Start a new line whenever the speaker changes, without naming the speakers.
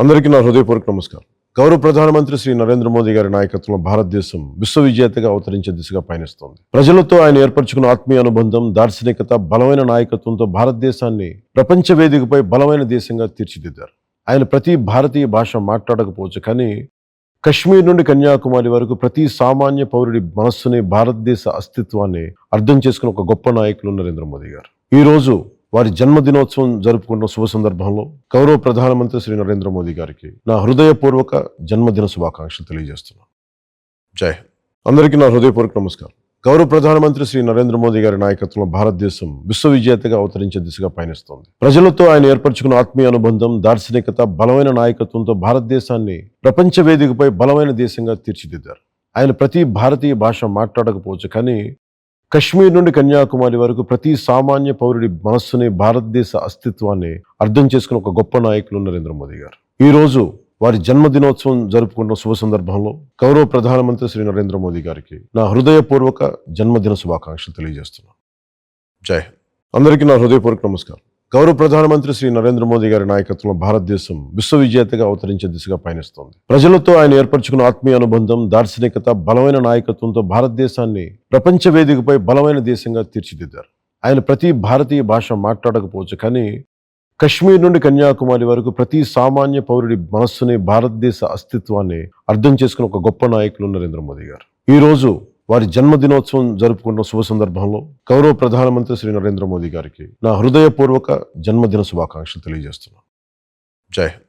అందరికీ నా హృదయపూర్వక నమస్కారం. గౌరవ ప్రధానమంత్రి శ్రీ నరేంద్ర మోదీ గారి నాయకత్వంలో భారతదేశం విశ్వవిజేతగా అవతరించే దిశగా పయనిస్తోంది. ప్రజలతో ఆయన ఏర్పరచుకున్న ఆత్మీయ అనుబంధం, దార్శనికత, బలమైన నాయకత్వంతో భారతదేశాన్ని ప్రపంచ వేదికపై బలమైన దేశంగా తీర్చిదిద్దారు. ఆయన ప్రతి భారతీయ భాష మాట్లాడకపోవచ్చు, కానీ కశ్మీర్ నుండి కన్యాకుమారి వరకు ప్రతి సామాన్య పౌరుడి మనస్సుని, భారతదేశ అస్తిత్వాన్ని అర్థం చేసుకున్న ఒక గొప్ప నాయకులు నరేంద్ర మోదీ గారు. ఈ రోజు వారి జన్మదినోత్సవం జరుపుకున్న శుభ సందర్భంలో గౌరవ ప్రధానమంత్రి శ్రీ నరేంద్ర మోదీ గారికి నా హృదయపూర్వక జన్మదిన శుభాకాంక్షలు తెలియజేస్తున్నాను. జై హింద్. అందరికీ నా హృదయపూర్వక నమస్కారం. గౌరవ ప్రధానమంత్రి శ్రీ నరేంద్ర మోదీ గారి నాయకత్వంలో భారతదేశం విశ్వవిజేతగా అవతరించే దిశగా పయనిస్తోంది. ప్రజలతో ఆయన ఏర్పరచుకున్న ఆత్మీయ అనుబంధం, దార్శనికత, బలమైన నాయకత్వంతో భారతదేశాన్ని ప్రపంచ వేదికపై బలమైన దేశంగా తీర్చిదిద్దారు. ఆయన ప్రతి భారతీయ భాష మాట్లాడకపోవచ్చు, కానీ కశ్మీర్ నుండి కన్యాకుమారి వరకు ప్రతి సామాన్య పౌరుడి మనస్సుని, భారతదేశ అస్తిత్వాన్ని అర్థం చేసుకున్న ఒక గొప్ప నాయకులు నరేంద్ర మోదీ గారు. ఈ రోజు వారి జన్మదినోత్సవం జరుపుకున్న శుభ సందర్భంలో గౌరవ ప్రధానమంత్రి శ్రీ నరేంద్ర మోదీ గారికి నా హృదయపూర్వక జన్మదిన శుభాకాంక్షలు తెలియజేస్తున్నాను. జై హింద్. అందరికీ నా హృదయపూర్వక నమస్కారం. గౌరవ ప్రధానమంత్రి శ్రీ నరేంద్ర మోదీ గారి నాయకత్వంలో భారతదేశం విశ్వవిజేతగా అవతరించే దిశగా పయనిస్తోంది. ప్రజలతో ఆయన ఏర్పరచుకున్న ఆత్మీయ అనుబంధం, దార్శనికత, బలమైన నాయకత్వంతో భారతదేశాన్ని ప్రపంచ వేదికపై బలమైన దేశంగా తీర్చిదిద్దారు. ఆయన ప్రతి భారతీయ భాష మాట్లాడకపోవచ్చు, కానీ కశ్మీర్ నుండి కన్యాకుమారి వరకు ప్రతి సామాన్య పౌరుడి మనస్సుని, భారతదేశ అస్తిత్వాన్ని అర్థం చేసుకున్న ఒక గొప్ప నాయకులు నరేంద్ర మోదీ గారు. ఈ రోజు వారి జన్మదినోత్సవం జరుపుకున్న శుభ సందర్భంలో గౌరవ ప్రధానమంత్రి శ్రీ నరేంద్ర మోదీ గారికి నా హృదయపూర్వక జన్మదిన శుభాకాంక్షలు తెలియజేస్తున్నాను. జై హింద్.